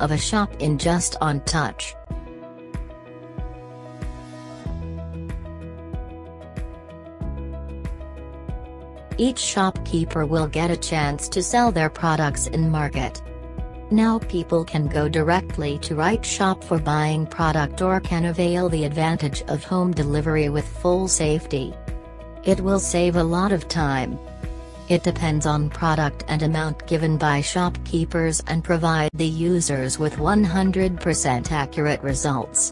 of a shop in just on touch. Each shopkeeper will get a chance to sell their products in market. Now people can go directly to right shop for buying product or can avail the advantage of home delivery with full safety. It will save a lot of time. It depends on product and amount given by shopkeepers and provide the users with 100% accurate results.